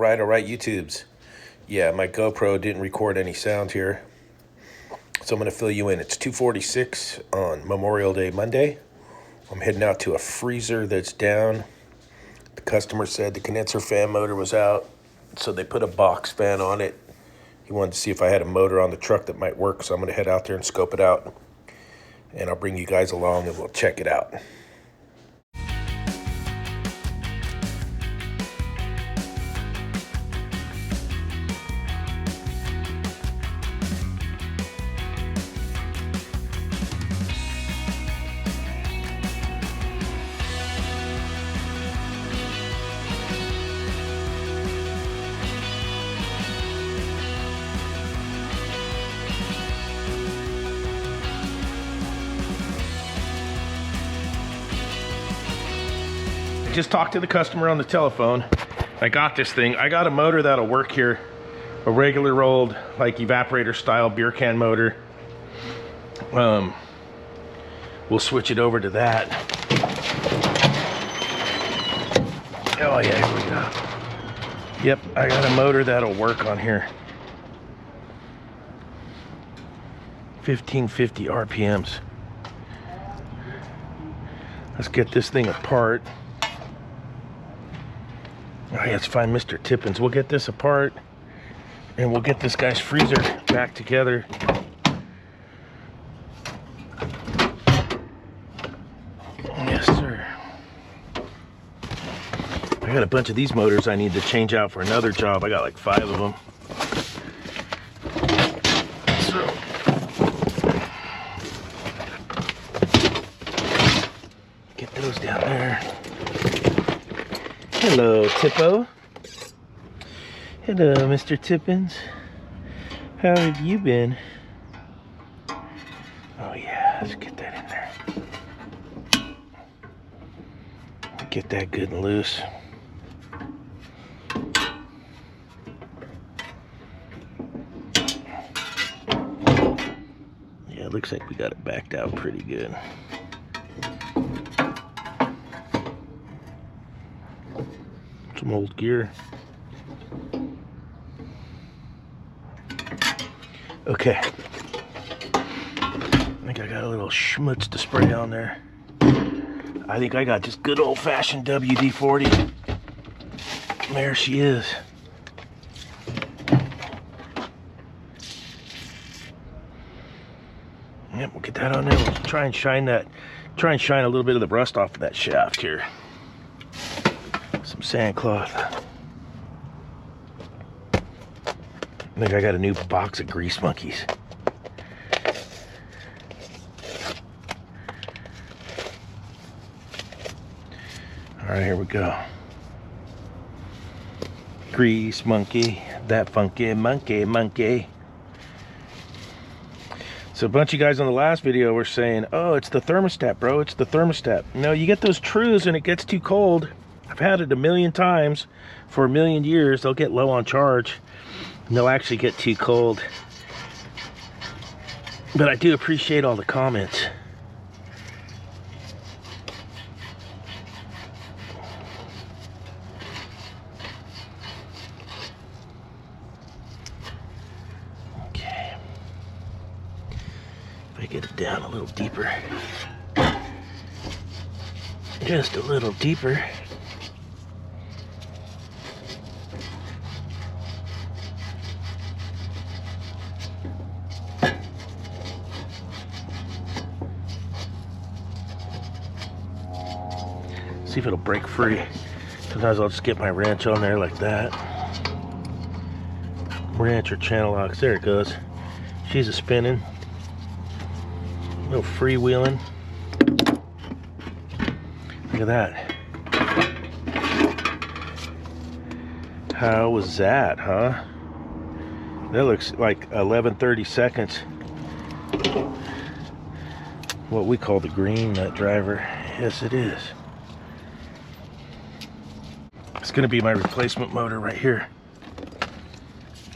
All right, YouTubes. Yeah, my GoPro didn't record any sound here, so I'm going to fill you in. It's 2:46 on Memorial Day Monday. I'm heading out to a freezer that's down. The customer said the condenser fan motor was out, so they put a box fan on it. He wanted to see if I had a motor on the truck that might work, so I'm going to head out there and scope it out. And I'll bring you guys along and we'll check it out. Just talked to the customer on the telephone. I got this thing. I got a motor that'll work here. A regular old, like, evaporator style beer can motor. We'll switch it over to that. Oh yeah, here we go. Yep, I got a motor that'll work on here. 1550 RPMs. Let's get this thing apart. Oh, yeah, let's find Mr. Tippins. We'll get this apart and we'll get this guy's freezer back together. Yes, sir. I got a bunch of these motors I need to change out for another job. I got like 5 of them. So, get those down there. Hello, Tippo. Hello, Mr. Tippins. How have you been? Oh yeah, let's get that in there. Get that good and loose. Yeah, it looks like we got it backed out pretty good. Some old gear. Okay. I think I got a little schmutz to spray on there. I think I got just good old-fashioned WD-40. There she is. Yep, we'll get that on there. We'll try and shine a little bit of the rust off of that shaft here. Some sand cloth. I think I got a new box of grease monkeys. All right, here we go. Grease monkey, that funky monkey. So a bunch of guys on the last video were saying, oh, it's the thermostat, bro, it's the thermostat. No, you get those trues and it gets too cold. I've had it a million times for a million years. They'll get low on charge and they'll actually get too cold. But I do appreciate all the comments. Okay. If I get it down a little deeper. Just a little deeper. See if it'll break free. Sometimes I'll just get my wrench on there like that. Wrench or channel locks. There it goes. She's a spinning. A little freewheeling. Look at that. How was that, huh? That looks like 11:30 seconds. What we call the green nut driver. Yes, it is. It's gonna be my replacement motor right here.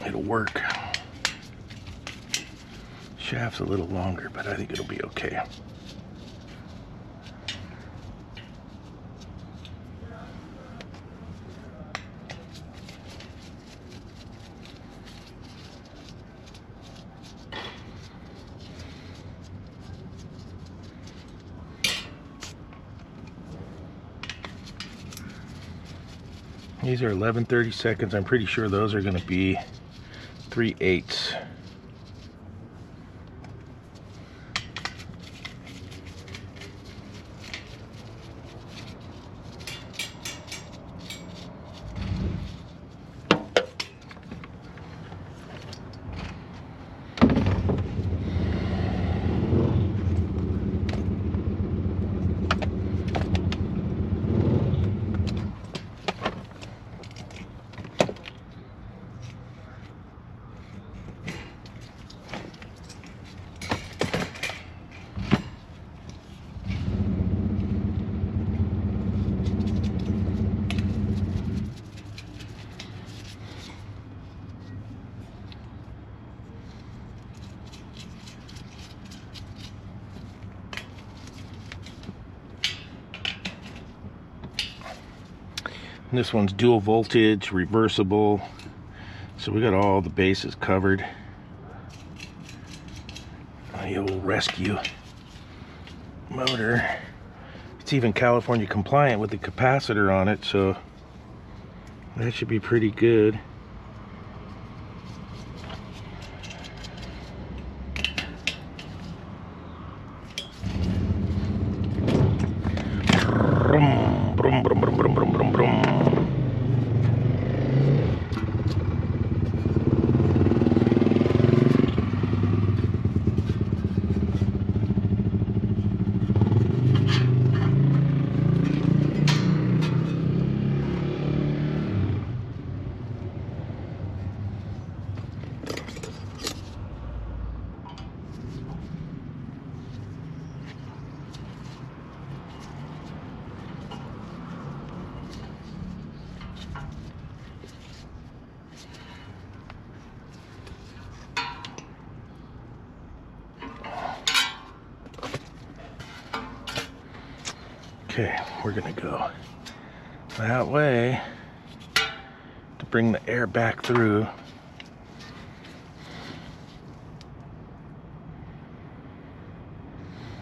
It'll work. Shaft's a little longer, but I think it'll be okay. These are 11/32. I'm pretty sure those are going to be 3/8. This one's dual voltage, reversible, so we got all the bases covered. The old rescue motor. It's even California compliant with the capacitor on it, so that should be pretty good. Brum, brum, brum, brum, brum, brum, brum, brum. Okay, we're gonna go that way to bring the air back through.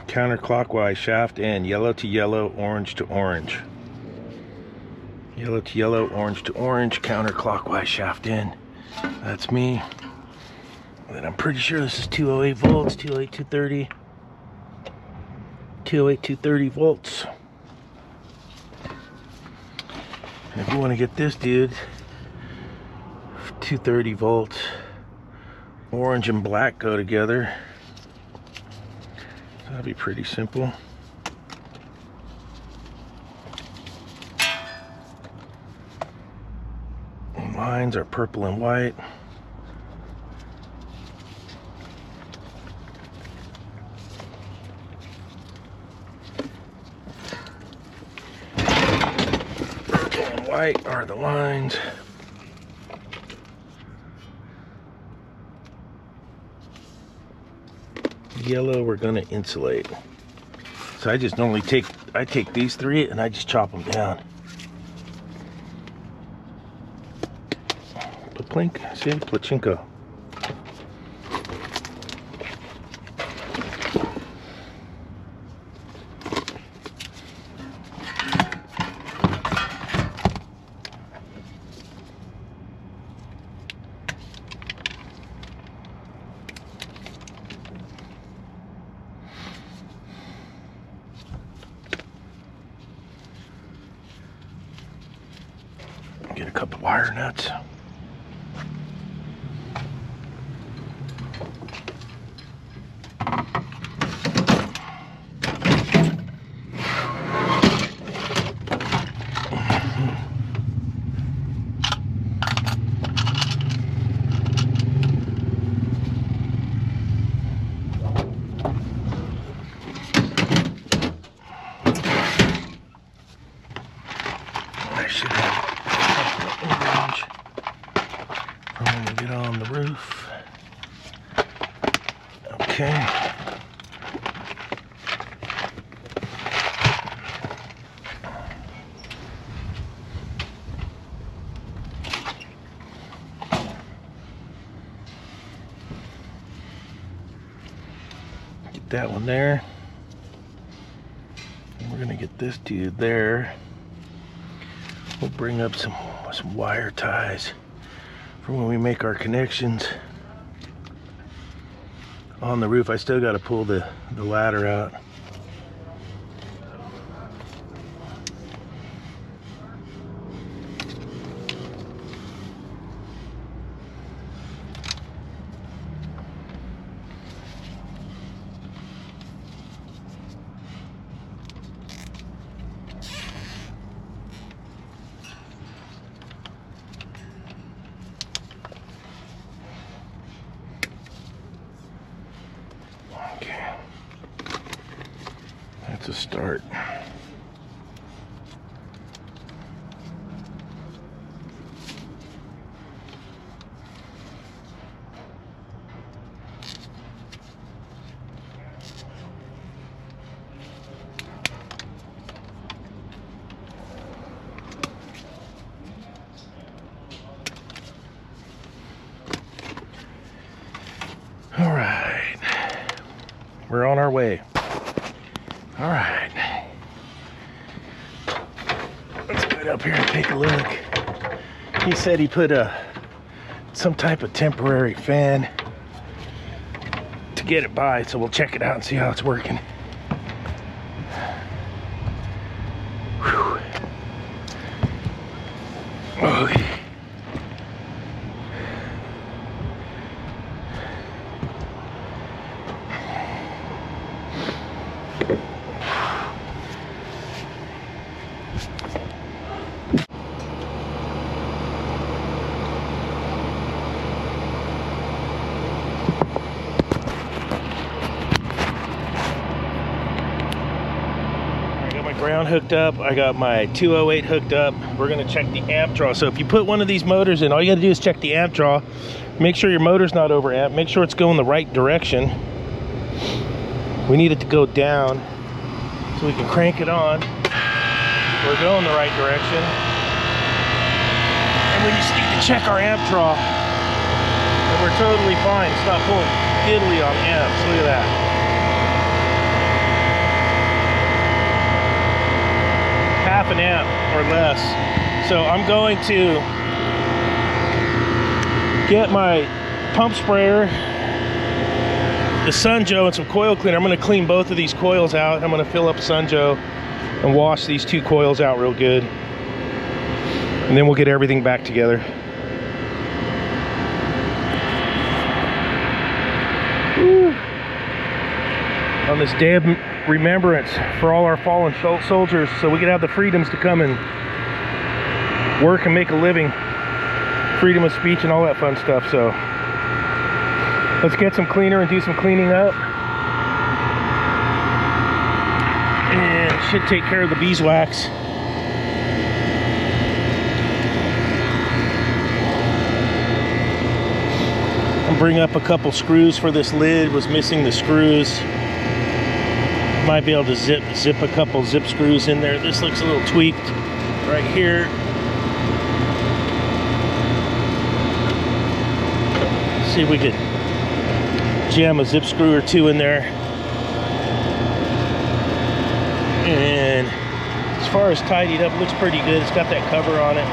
Counterclockwise, shaft in, yellow to yellow, orange to orange. Yellow to yellow, orange to orange, counterclockwise, shaft in. That's me. And I'm pretty sure this is 208 volts, 208, 230. 208, 230 volts. And if you want to get this, dude, 230 volts, orange and black go together. So that'd be pretty simple. And lines are purple and white. White are the lines. Yellow we're gonna insulate. So I just normally take these three and I just chop them down. Plink, see, plachinko. Get a couple wire nuts. I should have orange. Okay. Get that one there. And we're gonna get this dude there. We'll bring up some wire ties for when we make our connections on the roof. I still got to pull the ladder out. To start. All right, we're on our way. All right, let's get up here and take a look. He said he put some type of temporary fan to get it by, so we'll check it out and see how it's working. Whew. Oh. Ground hooked up. I got my 208 hooked up. We're gonna check the amp draw. So if you put one of these motors in, all you gotta do is check the amp draw. Make sure your motor's not over amp. Make sure it's going the right direction. We need it to go down so we can crank it on. We're going the right direction. And we just need to check our amp draw. And we're totally fine. It's not pulling diddly on amps. Look at that. Half an amp or less. So I'm going to get my pump sprayer, the Sunjo, and some coil cleaner. I'm going to clean both of these coils out. I'm going to fill up Sunjo and wash these two coils out real good, and then we'll get everything back together. Woo. On this day of remembrance for all our fallen soldiers, so we can have the freedoms to come and work and make a living, freedom of speech and all that fun stuff. So let's get some cleaner and do some cleaning up, and should take care of the beeswax. I'll bring up a couple screws for this lid. Was missing the screws. Might be able to zip a couple zip screws in there. This looks a little tweaked right here. See if we could jam a zip screw or two in there. And as far as tidied up, looks pretty good. It's got that cover on it.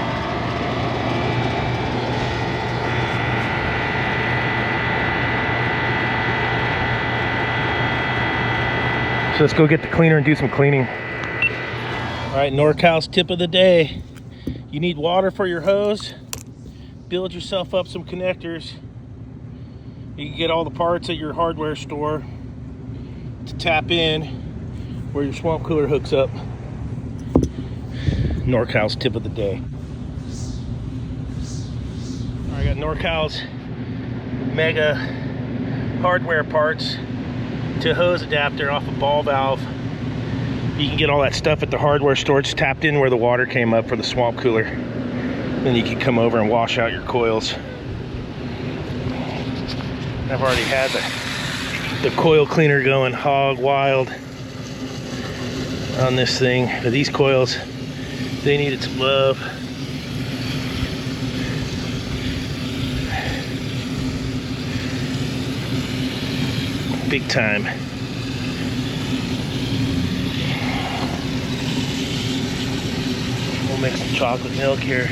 So let's go get the cleaner and do some cleaning. All right, NorCal's tip of the day. You need water for your hose. Build yourself up some connectors. You can get all the parts at your hardware store to tap in where your swamp cooler hooks up. NorCal's tip of the day. All right, I got NorCal's mega hardware parts to hose adapter off a ball valve. You can get all that stuff at the hardware store. It's tapped in where the water came up for the swamp cooler. Then you can come over and wash out your coils. I've already had the coil cleaner going hog wild on this thing. But these coils, they needed some love. Big time. We'll make some chocolate milk here.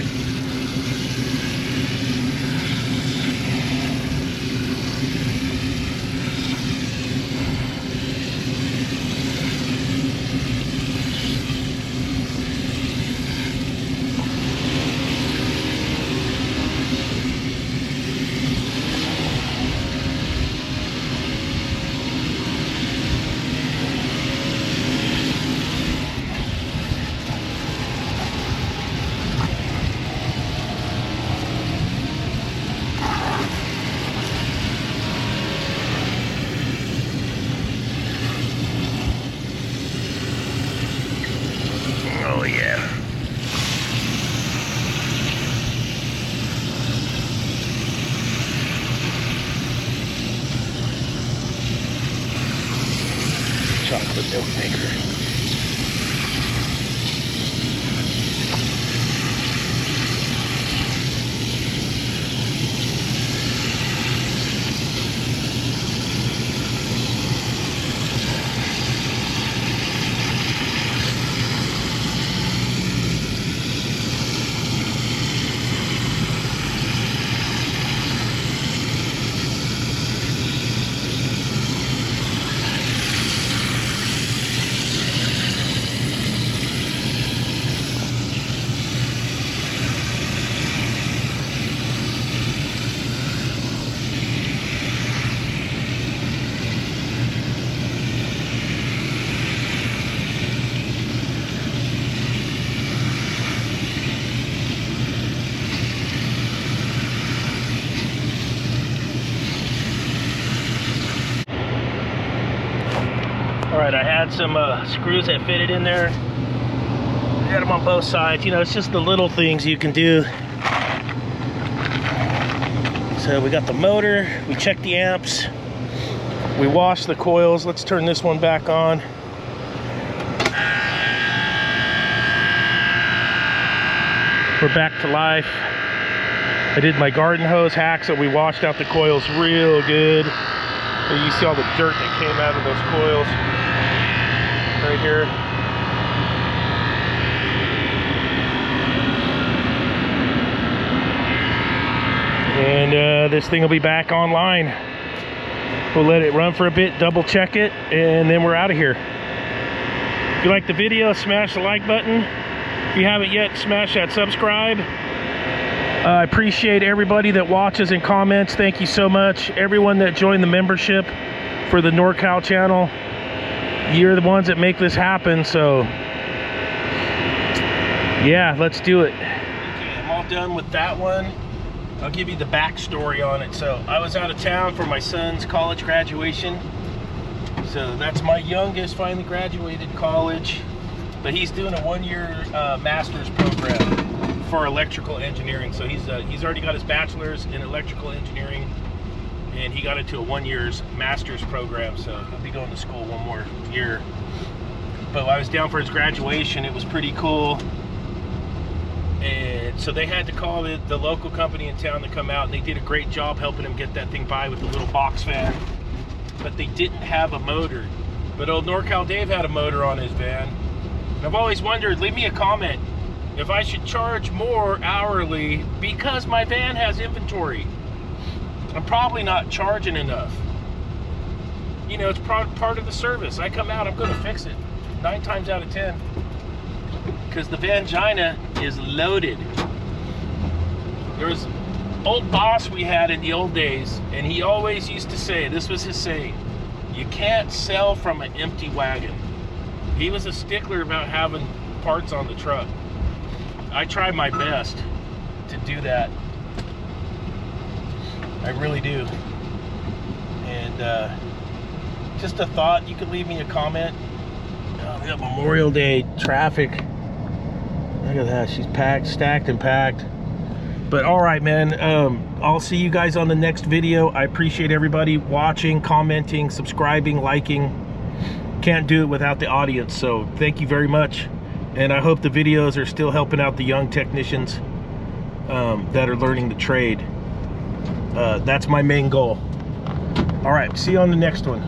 Oh yeah. Chocolate milk maker. Alright, I had some screws that fitted in there. I got them on both sides. You know, it's just the little things you can do. So we got the motor, we checked the amps, we washed the coils. Let's turn this one back on. We're back to life. I did my garden hose hack, so we washed out the coils real good. You see all the dirt that came out of those coils right here. And this thing will be back online. We'll let it run for a bit, double check it, and then we're out of here. If you like the video, smash the like button. If you haven't yet, smash that subscribe. I appreciate everybody that watches and comments. Thank you so much. Everyone that joined the membership for the NorCal channel. You're the ones that make this happen, so yeah, let's do it. Okay, I'm all done with that one. I'll give you the backstory on it. So I was out of town for my son's college graduation. So that's my youngest, finally graduated college. But he's doing a one-year master's program for electrical engineering. So he's already got his bachelor's in electrical engineering, and he got into a 1 year's master's program. So he'll be going to school one more year. But I was down for his graduation. It was pretty cool. And so they had to call the local company in town to come out, and they did a great job helping him get that thing by with the little box fan. But they didn't have a motor. But old NorCal Dave had a motor on his van. And I've always wondered, leave me a comment, if I should charge more hourly because my van has inventory. I'm probably not charging enough. You know, it's part of the service. I come out, I'm going to fix it 9 times out of 10. Because the Vangina is loaded. There was an old boss we had in the old days, and he always used to say, this was his saying, you can't sell from an empty wagon. He was a stickler about having parts on the truck. I try my best to do that. I really do. And just a thought, you could leave me a comment. Oh, we got Memorial Day traffic. Look at that, she's packed, stacked and packed. But all right, man, I'll see you guys on the next video. I appreciate everybody watching, commenting, subscribing, liking. Can't do it without the audience, so thank you very much. And I hope the videos are still helping out the young technicians that are learning the trade. That's my main goal. All right, see you on the next one.